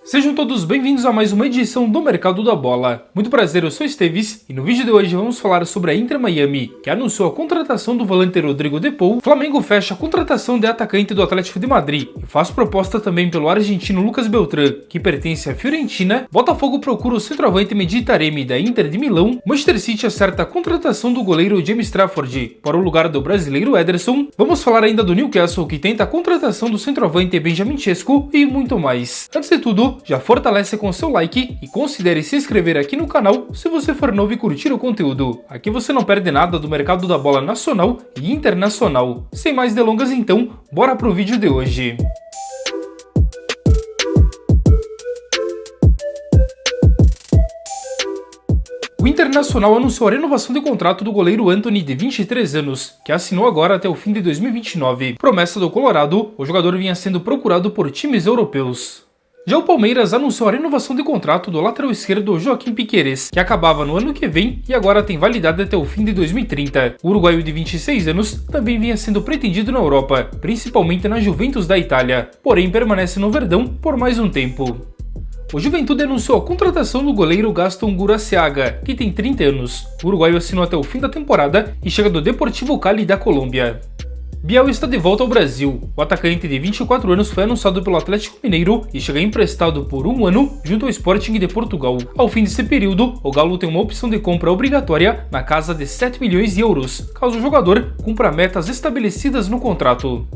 Sejam todos bem-vindos a mais uma edição do Mercado da Bola. Muito prazer, eu sou Esteves e no vídeo de hoje vamos falar sobre a Inter Miami, que anunciou a contratação do volante Rodrigo de Paul. Flamengo fecha a contratação de atacante do Atlético de Madrid e faz proposta também pelo argentino Lucas Beltrán, que pertence à Fiorentina. Botafogo procura o centroavante Mehdi Taremi da Inter de Milão. Manchester City acerta a contratação do goleiro James Trafford para o lugar do brasileiro Ederson. Vamos falar ainda do Newcastle, que tenta a contratação do centroavante Benjamin Sesko e muito mais. Antes de tudo, já fortalece com seu like e considere se inscrever aqui no canal se você for novo e curtir o conteúdo. Aqui você não perde nada do mercado da bola nacional e internacional. Sem mais delongas então, bora pro vídeo de hoje. O Internacional anunciou a renovação de contrato do goleiro Antony, de 23 anos, que assinou agora até o fim de 2029. Promessa do Colorado, o jogador vinha sendo procurado por times europeus. Já o Palmeiras anunciou a renovação de contrato do lateral esquerdo Joaquim Piquerez, que acabava no ano que vem e agora tem validade até o fim de 2030. O uruguaio de 26 anos também vinha sendo pretendido na Europa, principalmente na Juventus da Itália, porém permanece no Verdão por mais um tempo. O Juventude anunciou a contratação do goleiro Gaston Gurruchaga, que tem 30 anos. O uruguaio assinou até o fim da temporada e chega do Deportivo Cali da Colômbia. Biel está de volta ao Brasil. O atacante de 24 anos foi anunciado pelo Atlético Mineiro e chega emprestado por um ano junto ao Sporting de Portugal. Ao fim desse período, o Galo tem uma opção de compra obrigatória na casa de 7 milhões de euros, caso o jogador cumpra metas estabelecidas no contrato.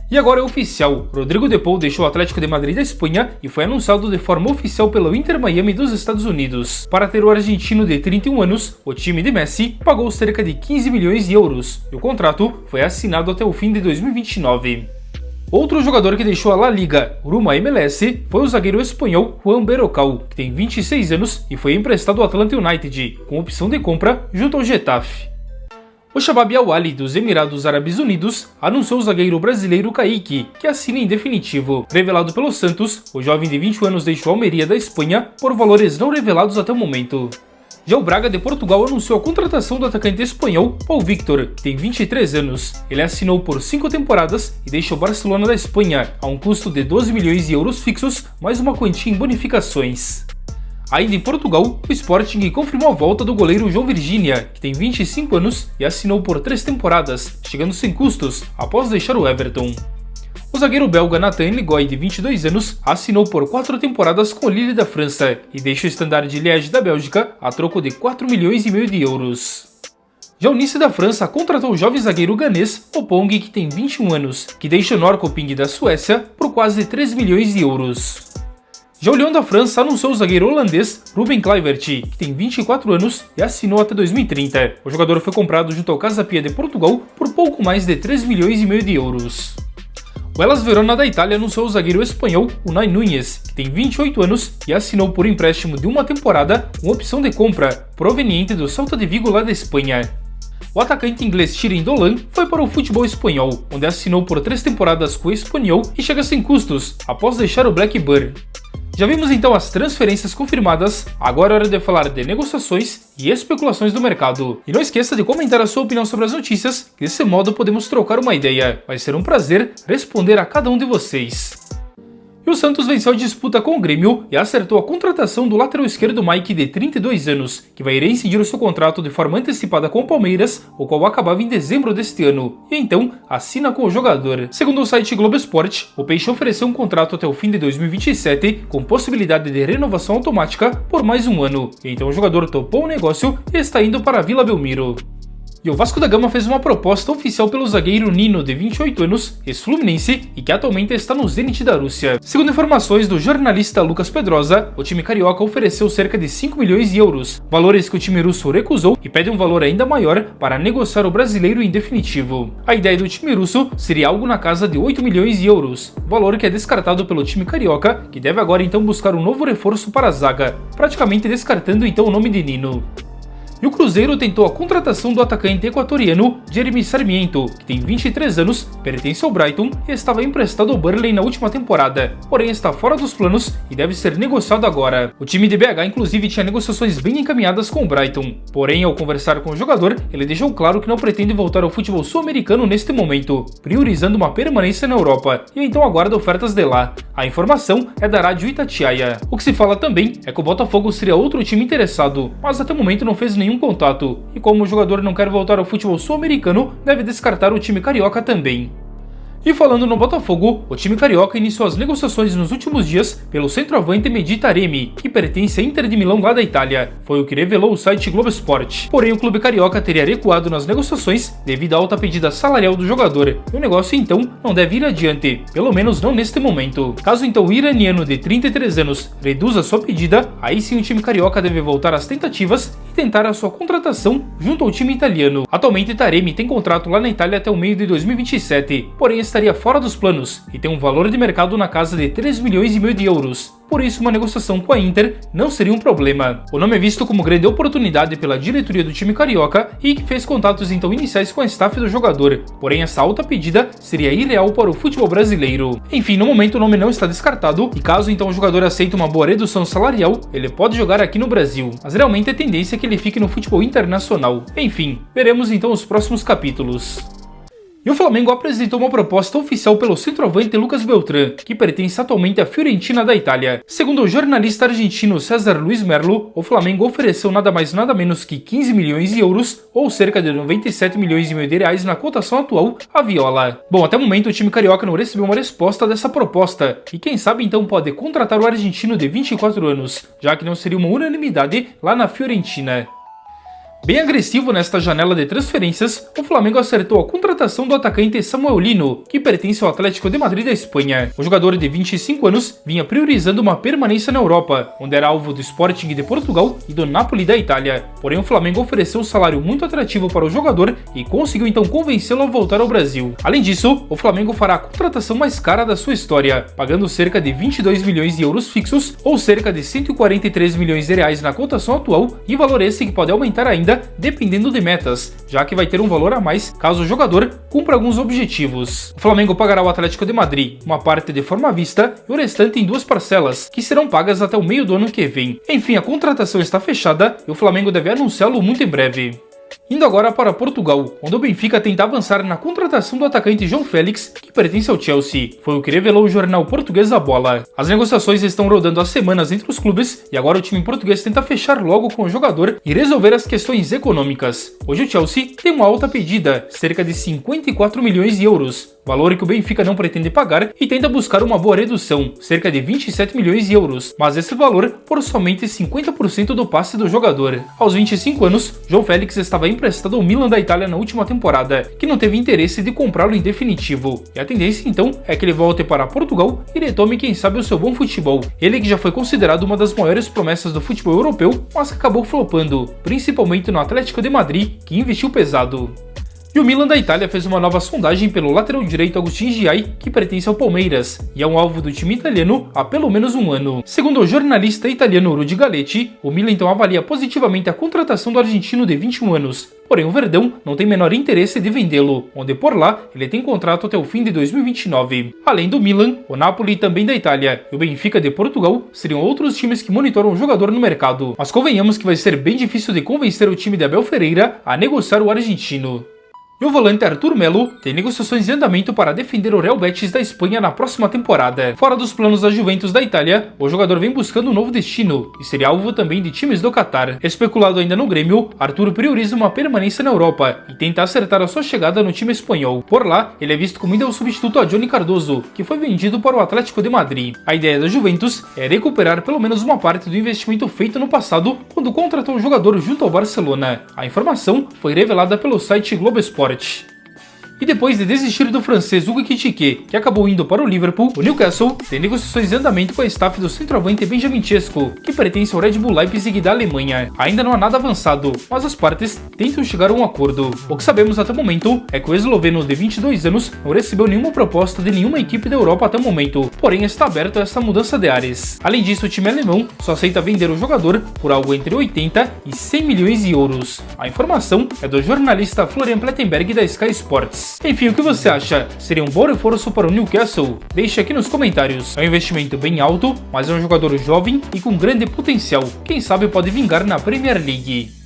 E agora é oficial, Rodrigo de Paul deixou o Atlético de Madrid da Espanha e foi anunciado de forma oficial pelo Inter Miami dos Estados Unidos. Para ter o argentino de 31 anos, o time de Messi pagou cerca de 15 milhões de euros e o contrato foi assinado até o fim de 2029. Outro jogador que deixou a La Liga, rumo à MLS, foi o zagueiro espanhol Juan Berrocal, que tem 26 anos e foi emprestado ao Atlanta United, com opção de compra junto ao Getafe. O Shabab Al-Ahly dos Emirados Árabes Unidos anunciou o zagueiro brasileiro Kaique, que assina em definitivo. Revelado pelo Santos, o jovem de 21 anos deixou a Almeria da Espanha por valores não revelados até o momento. Já o Braga de Portugal anunciou a contratação do atacante espanhol Paul Victor, que tem 23 anos. Ele assinou por 5 temporadas e deixou o Barcelona da Espanha a um custo de 12 milhões de euros fixos, mais uma quantia em bonificações. Ainda em Portugal, o Sporting confirmou a volta do goleiro João Virgínia, que tem 25 anos e assinou por 3 temporadas, chegando sem custos, após deixar o Everton. O zagueiro belga Nathan Ligoy, de 22 anos, assinou por 4 temporadas com o Lille da França e deixa o Standard de Liège da Bélgica a troco de 4 milhões e meio de euros. Já o Nice da França contratou o jovem zagueiro ganês Opong, que tem 21 anos, que deixa o Norrköping da Suécia por quase 3 milhões de euros. Já o Lyon da França anunciou o zagueiro holandês Ruben Kluivert, que tem 24 anos e assinou até 2030. O jogador foi comprado junto ao Casa Pia de Portugal por pouco mais de 3 milhões e meio de euros. O Hellas Verona da Itália anunciou o zagueiro espanhol Unai Núñez, que tem 28 anos e assinou por empréstimo de uma temporada com opção de compra, proveniente do Celta de Vigo lá da Espanha. O atacante inglês Chirin Dolan foi para o futebol espanhol, onde assinou por 3 temporadas com o Espanyol e chega sem custos, após deixar o Blackburn. Já vimos então as transferências confirmadas, agora é hora de falar de negociações e especulações do mercado. E não esqueça de comentar a sua opinião sobre as notícias, que desse modo podemos trocar uma ideia. Vai ser um prazer responder a cada um de vocês. E o Santos venceu a disputa com o Grêmio e acertou a contratação do lateral esquerdo Mike, de 32 anos, que vai reincidir o seu contrato de forma antecipada com o Palmeiras, o qual acabava em dezembro deste ano, e então assina com o jogador. Segundo o site Globo Esporte, o Peixe ofereceu um contrato até o fim de 2027, com possibilidade de renovação automática por mais um ano, e então o jogador topou o negócio e está indo para a Vila Belmiro. E o Vasco da Gama fez uma proposta oficial pelo zagueiro Nino, de 28 anos, ex-fluminense e que atualmente está no Zenit da Rússia. Segundo informações do jornalista Lucas Pedrosa, o time carioca ofereceu cerca de 5 milhões de euros, valores que o time russo recusou e pede um valor ainda maior para negociar o brasileiro em definitivo. A ideia do time russo seria algo na casa de 8 milhões de euros, valor que é descartado pelo time carioca, que deve agora então buscar um novo reforço para a zaga, praticamente descartando então o nome de Nino. E o Cruzeiro tentou a contratação do atacante equatoriano Jeremy Sarmiento, que tem 23 anos, pertence ao Brighton e estava emprestado ao Burnley na última temporada, porém está fora dos planos e deve ser negociado agora. O time de BH inclusive tinha negociações bem encaminhadas com o Brighton, porém ao conversar com o jogador, ele deixou claro que não pretende voltar ao futebol sul-americano neste momento, priorizando uma permanência na Europa, e então aguarda ofertas de lá. A informação é da Rádio Itatiaia. O que se fala também é que o Botafogo seria outro time interessado, mas até o momento não fez nenhum contato, e como o jogador não quer voltar ao futebol sul-americano, deve descartar o time carioca também. E falando no Botafogo, o time carioca iniciou as negociações nos últimos dias pelo centroavante Mehdi Taremi, que pertence à Inter de Milão lá da Itália, foi o que revelou o site Globo Esporte. Porém, o clube carioca teria recuado nas negociações devido à alta pedida salarial do jogador, e o negócio então não deve ir adiante, pelo menos não neste momento. Caso então o iraniano de 33 anos reduza sua pedida, aí sim o time carioca deve voltar às tentativas e tentar a sua contratação junto ao time italiano. Atualmente Taremi tem contrato lá na Itália até o meio de 2027, porém estaria fora dos planos e tem um valor de mercado na casa de 3,5 milhões de euros. Por isso, uma negociação com a Inter não seria um problema. O nome é visto como grande oportunidade pela diretoria do time carioca e que fez contatos então iniciais com a staff do jogador. Porém, essa alta pedida seria irreal para o futebol brasileiro. Enfim, no momento o nome não está descartado e caso então o jogador aceite uma boa redução salarial, ele pode jogar aqui no Brasil. Mas realmente a tendência é que ele fique no futebol internacional. Enfim, veremos então os próximos capítulos. E o Flamengo apresentou uma proposta oficial pelo centroavante Lucas Beltrán, que pertence atualmente à Fiorentina da Itália. Segundo o jornalista argentino César Luiz Merlo, o Flamengo ofereceu nada mais nada menos que 15 milhões de euros, ou cerca de 97 milhões e meio de reais na cotação atual, a Viola. Bom, até o momento o time carioca não recebeu uma resposta dessa proposta, e quem sabe então pode contratar o argentino de 24 anos, já que não seria uma unanimidade lá na Fiorentina. Bem agressivo nesta janela de transferências, o Flamengo acertou a contratação do atacante Samuel Lino, que pertence ao Atlético de Madrid da Espanha. O jogador de 25 anos vinha priorizando uma permanência na Europa, onde era alvo do Sporting de Portugal e do Napoli da Itália. Porém, o Flamengo ofereceu um salário muito atrativo para o jogador e conseguiu então convencê-lo a voltar ao Brasil. Além disso, o Flamengo fará a contratação mais cara da sua história, pagando cerca de 22 milhões de euros fixos, ou cerca de 143 milhões de reais na cotação atual, e valor esse que pode aumentar ainda dependendo de metas, já que vai ter um valor a mais caso o jogador cumpra alguns objetivos. O Flamengo pagará ao Atlético de Madrid uma parte de forma à vista e o restante em 2 parcelas, que serão pagas até o meio do ano que vem. Enfim, a contratação está fechada e o Flamengo deve anunciá-lo muito em breve. Indo agora para Portugal, onde o Benfica tenta avançar na contratação do atacante João Félix, que pertence ao Chelsea. Foi o que revelou o jornal português A Bola. As negociações estão rodando há semanas entre os clubes e agora o time português tenta fechar logo com o jogador e resolver as questões econômicas. Hoje o Chelsea tem uma alta pedida, cerca de 54 milhões de euros, valor que o Benfica não pretende pagar e tenta buscar uma boa redução, cerca de 27 milhões de euros, mas esse valor por somente 50% do passe do jogador. Aos 25 anos, João Félix estava emprestado ao Milan da Itália na última temporada, que não teve interesse de comprá-lo em definitivo, e a tendência então é que ele volte para Portugal e retome quem sabe o seu bom futebol. Ele que já foi considerado uma das maiores promessas do futebol europeu, mas que acabou flopando, principalmente no Atlético de Madrid, que investiu pesado. E o Milan da Itália fez uma nova sondagem pelo lateral direito Agustin Giai, que pertence ao Palmeiras, e é um alvo do time italiano há pelo menos um ano. Segundo o jornalista italiano Rudy Galetti, o Milan então avalia positivamente a contratação do argentino de 21 anos, porém o Verdão não tem menor interesse de vendê-lo, onde por lá ele tem contrato até o fim de 2029. Além do Milan, o Napoli também da Itália e o Benfica de Portugal seriam outros times que monitoram o jogador no mercado, mas convenhamos que vai ser bem difícil de convencer o time de Abel Ferreira a negociar o argentino. E o volante Arthur Melo tem negociações em andamento para defender o Real Betis da Espanha na próxima temporada. Fora dos planos da Juventus da Itália, o jogador vem buscando um novo destino e seria alvo também de times do Catar. Especulado ainda no Grêmio, Arthur prioriza uma permanência na Europa e tenta acertar a sua chegada no time espanhol. Por lá, ele é visto como ideal substituto a Johnny Cardoso, que foi vendido para o Atlético de Madrid. A ideia da Juventus é recuperar pelo menos uma parte do investimento feito no passado quando contratou o jogador junto ao Barcelona. A informação foi revelada pelo site Globo Esporte. E depois de desistir do francês Hugo Ekitike, que acabou indo para o Liverpool, o Newcastle tem negociações em andamento com a staff do centroavante Benjamin Sesko, que pertence ao Red Bull Leipzig da Alemanha. Ainda não há nada avançado, mas as partes tentam chegar a um acordo. O que sabemos até o momento é que o esloveno de 22 anos não recebeu nenhuma proposta de nenhuma equipe da Europa até o momento, porém está aberto a essa mudança de ares. Além disso, o time alemão só aceita vender o jogador por algo entre 80 e 100 milhões de euros. A informação é do jornalista Florian Plettenberg da Sky Sports. Enfim, o que você acha? Seria um bom reforço para o Newcastle? Deixe aqui nos comentários. É um investimento bem alto, mas é um jogador jovem e com grande potencial. Quem sabe pode vingar na Premier League.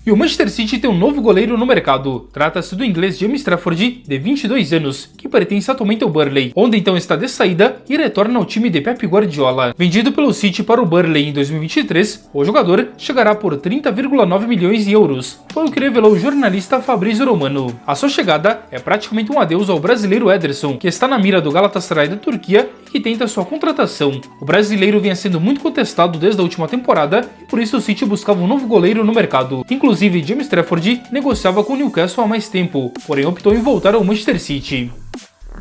E o Manchester City tem um novo goleiro no mercado. Trata-se do inglês James Trafford, de 22 anos, que pertence atualmente ao Burnley, onde então está de saída e retorna ao time de Pep Guardiola. Vendido pelo City para o Burnley em 2023, o jogador chegará por 30,9 milhões de euros, foi o que revelou o jornalista Fabrizio Romano. A sua chegada é praticamente um adeus ao brasileiro Ederson, que está na mira do Galatasaray da Turquia e que tenta sua contratação. O brasileiro vinha sendo muito contestado desde a última temporada e por isso o City buscava um novo goleiro no mercado. Inclusive, James Trafford negociava com o Newcastle há mais tempo, porém optou em voltar ao Manchester City.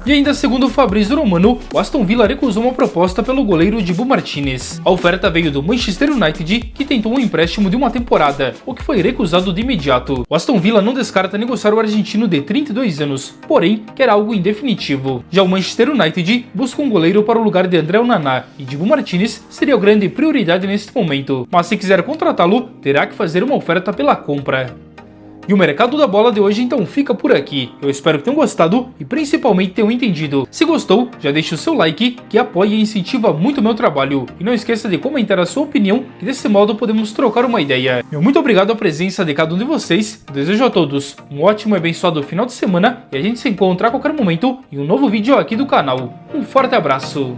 E ainda segundo o Fabrizio Romano, o Aston Villa recusou uma proposta pelo goleiro Dibu Martinez. A oferta veio do Manchester United, que tentou um empréstimo de uma temporada, o que foi recusado de imediato. O Aston Villa não descarta negociar o argentino de 32 anos, porém quer algo indefinitivo. Já o Manchester United busca um goleiro para o lugar de André Onana, e Dibu Martinez seria a grande prioridade neste momento, mas se quiser contratá-lo, terá que fazer uma oferta pela compra. E o mercado da bola de hoje então fica por aqui. Eu espero que tenham gostado e principalmente tenham entendido. Se gostou, já deixa o seu like, que apoia e incentiva muito o meu trabalho. E não esqueça de comentar a sua opinião, que desse modo podemos trocar uma ideia. Meu muito obrigado à presença de cada um de vocês. Desejo a todos um ótimo e abençoado final de semana e a gente se encontra a qualquer momento em um novo vídeo aqui do canal. Um forte abraço!